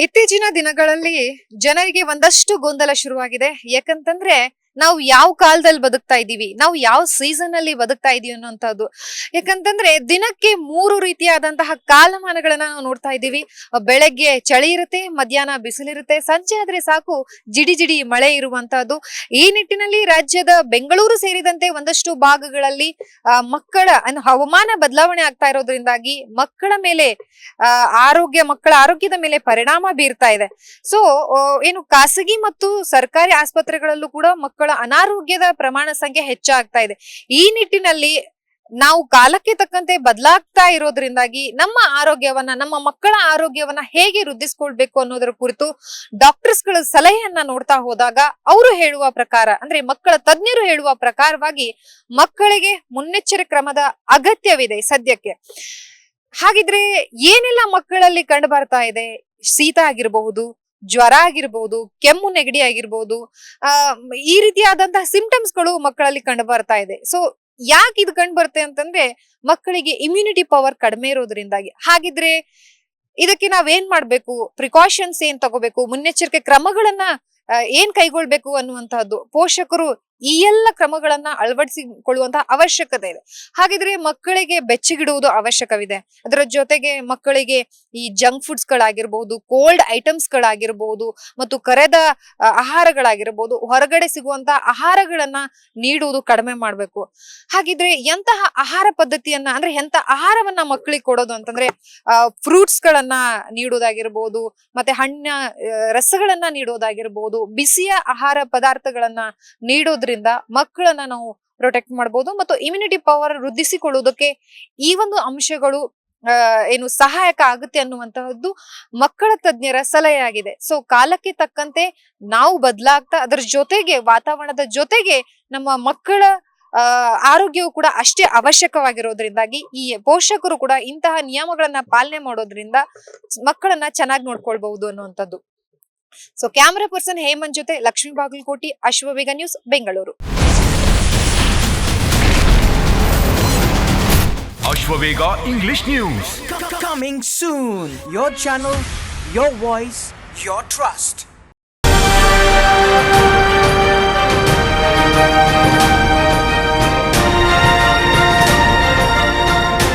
ಇತ್ತೀಚಿನ ದಿನಗಳಲ್ಲಿ ಜನರಿಗೆ ಒಂದಷ್ಟು ಗೊಂದಲ ಶುರುವಾಗಿದೆ. ಯಾಕಂತಂದ್ರೆ ನಾವು ಯಾವ ಕಾಲದಲ್ಲಿ ಬದುಕ್ತಾ ಇದ್ದೀವಿ, ನಾವು ಯಾವ ಸೀಸನ್ ಅಲ್ಲಿ ಬದುಕ್ತಾ ಇದೀವಿ ಅನ್ನೋಂಥದ್ದು. ಯಾಕಂತಂದ್ರೆ ದಿನಕ್ಕೆ 3 ರೀತಿಯಾದಂತಹ ಕಾಲಮಾನಗಳನ್ನ ನಾವು ನೋಡ್ತಾ ಇದ್ದೀವಿ. ಬೆಳಗ್ಗೆ ಚಳಿ ಇರುತ್ತೆ, ಮಧ್ಯಾಹ್ನ ಬಿಸಿಲಿರುತ್ತೆ, ಸಂಜೆ ಆದ್ರೆ ಸಾಕು ಜಿಡಿ ಜಿಡಿ ಮಳೆ ಇರುವಂತಹದ್ದು. ಈ ನಿಟ್ಟಿನಲ್ಲಿ ರಾಜ್ಯದ ಬೆಂಗಳೂರು ಸೇರಿದಂತೆ ಒಂದಷ್ಟು ಭಾಗಗಳಲ್ಲಿ ಮಕ್ಕಳ ಹವಾಮಾನ ಬದಲಾವಣೆ ಆಗ್ತಾ ಇರೋದ್ರಿಂದಾಗಿ ಮಕ್ಕಳ ಆರೋಗ್ಯದ ಮೇಲೆ ಪರಿಣಾಮ ಬೀರ್ತಾ ಇದೆ. ಸೊ ಏನು ಖಾಸಗಿ ಮತ್ತು ಸರ್ಕಾರಿ ಆಸ್ಪತ್ರೆಗಳಲ್ಲೂ ಕೂಡ ಮಕ್ಕಳ ಅನಾರೋಗ್ಯದ ಪ್ರಮಾಣ ಸಂಖ್ಯೆ ಹೆಚ್ಚಾಗ್ತಾ ಇದೆ. ಈ ನಿಟ್ಟಿನಲ್ಲಿ ನಾವು ಕಾಲಕ್ಕೆ ತಕ್ಕಂತೆ ಬದಲಾಗ್ತಾ ಇರೋದ್ರಿಂದಾಗಿ ನಮ್ಮ ಮಕ್ಕಳ ಆರೋಗ್ಯವನ್ನ ಹೇಗೆ ವೃದ್ಧಿಸ್ಕೊಳ್ಬೇಕು ಅನ್ನೋದರ ಕುರಿತು ಡಾಕ್ಟರ್ಸ್ಗಳ ಸಲಹೆಯನ್ನ ನೋಡ್ತಾ ಹೋದಾಗ ಅವರು ಹೇಳುವ ಪ್ರಕಾರ, ಅಂದ್ರೆ ಮಕ್ಕಳ ತಜ್ಞರು ಹೇಳುವ ಪ್ರಕಾರವಾಗಿ ಮಕ್ಕಳಿಗೆ ಮುನ್ನೆಚ್ಚರಿಕೆ ಕ್ರಮದ ಅಗತ್ಯವಿದೆ ಸದ್ಯಕ್ಕೆ. ಹಾಗಿದ್ರೆ ಏನೆಲ್ಲ ಮಕ್ಕಳಲ್ಲಿ ಕಂಡು ಬರ್ತಾ ಇದೆ? ಶೀತ ಆಗಿರಬಹುದು, ಜ್ವರ ಆಗಿರ್ಬಹುದು, ಕೆಮ್ಮು ನೆಗಡಿ ಆಗಿರ್ಬಹುದು, ಈ ರೀತಿಯಾದಂತಹ ಸಿಂಪ್ಟಮ್ಸ್ ಗಳು ಮಕ್ಕಳಲ್ಲಿ ಕಂಡು ಬರ್ತಾ ಇದೆ. ಸೊ ಯಾಕೆ ಇದು ಕಂಡು ಬರುತ್ತೆ ಅಂತಂದ್ರೆ ಮಕ್ಕಳಿಗೆ ಇಮ್ಯುನಿಟಿ ಪವರ್ ಕಡಿಮೆ ಇರೋದ್ರಿಂದಾಗಿ. ಹಾಗಿದ್ರೆ ಇದಕ್ಕೆ ನಾವೇನ್ ಮಾಡ್ಬೇಕು, ಪ್ರಿಕಾಷನ್ಸ್ ಏನ್ ತಗೋಬೇಕು, ಮುನ್ನೆಚ್ಚರಿಕೆ ಕ್ರಮಗಳನ್ನ ಏನ್ ಕೈಗೊಳ್ಬೇಕು ಅನ್ನುವಂತಹದ್ದು ಪೋಷಕರು ಈ ಎಲ್ಲ ಕ್ರಮಗಳನ್ನ ಅಳವಡಿಸಿಕೊಳ್ಳುವಂತಹ ಅವಶ್ಯಕತೆ ಇದೆ. ಹಾಗಿದ್ರೆ ಮಕ್ಕಳಿಗೆ ಬೆಚ್ಚಗಿಡುವುದು ಅವಶ್ಯಕವಿದೆ. ಅದರ ಜೊತೆಗೆ ಮಕ್ಕಳಿಗೆ ಈ ಜಂಕ್ ಫುಡ್ಸ್ ಗಳಾಗಿರ್ಬಹುದು, ಕೋಲ್ಡ್ ಐಟಮ್ಸ್ ಗಳಾಗಿರ್ಬಹುದು, ಮತ್ತು ಕರೆದ ಆಹಾರಗಳಾಗಿರ್ಬಹುದು, ಹೊರಗಡೆ ಸಿಗುವಂತಹ ಆಹಾರಗಳನ್ನ ನೀಡುವುದು ಕಡಿಮೆ ಮಾಡ್ಬೇಕು. ಹಾಗಿದ್ರೆ ಎಂತಹ ಆಹಾರ ಪದ್ಧತಿಯನ್ನ, ಅಂದ್ರೆ ಎಂತ ಆಹಾರವನ್ನ ಮಕ್ಕಳಿಗೆ ಕೊಡೋದು ಅಂತಂದ್ರೆ ಫ್ರೂಟ್ಸ್ ಗಳನ್ನ ನೀಡೋದಾಗಿರ್ಬಹುದು, ಮತ್ತೆ ಹಣ್ಣ ರಸಗಳನ್ನ ನೀಡೋದಾಗಿರ್ಬಹುದು, ಬಿಸಿಯ ಆಹಾರ ಪದಾರ್ಥಗಳನ್ನ ನೀಡೋದ್ರಿಂದ ಮಕ್ಕಳನ್ನ ನಾವು ಪ್ರೊಟೆಕ್ಟ್ ಮಾಡಬಹುದು. ಮತ್ತು ಇಮ್ಯುನಿಟಿ ಪವರ್ ವೃದ್ಧಿಸಿಕೊಳ್ಳುವುದಕ್ಕೆ ಈ ಒಂದು ಅಂಶಗಳು ಏನು ಸಹಾಯಕ ಆಗುತ್ತೆ ಅನ್ನುವಂತಹದ್ದು ಮಕ್ಕಳ ತಜ್ಞರ ಸಲಹೆ ಆಗಿದೆ. ಸೊ ಕಾಲಕ್ಕೆ ತಕ್ಕಂತೆ ನಾವು ಬದಲಾಗ್ತಾ, ಅದರ ಜೊತೆಗೆ ವಾತಾವರಣದ ಜೊತೆಗೆ ನಮ್ಮ ಮಕ್ಕಳ ಆರೋಗ್ಯವು ಕೂಡ ಅಷ್ಟೇ ಅವಶ್ಯಕವಾಗಿರೋದ್ರಿಂದಾಗಿ ಈ ಪೋಷಕರು ಕೂಡ ಇಂತಹ ನಿಯಮಗಳನ್ನ ಪಾಲನೆ ಮಾಡೋದ್ರಿಂದ ಮಕ್ಕಳನ್ನ ಚೆನ್ನಾಗಿ ನೋಡ್ಕೊಳ್ಬಹುದು ಅನ್ನುವಂಥದ್ದು. ಸೊ ಕ್ಯಾಮರಾ ಪರ್ಸನ್ ಹೇಮಂತ್ ಜೊತೆ Lakshmi Bagalkot, Ashwavega news, Bengaluru. Ashwavega English News. Coming soon. Your channel, your voice, your trust.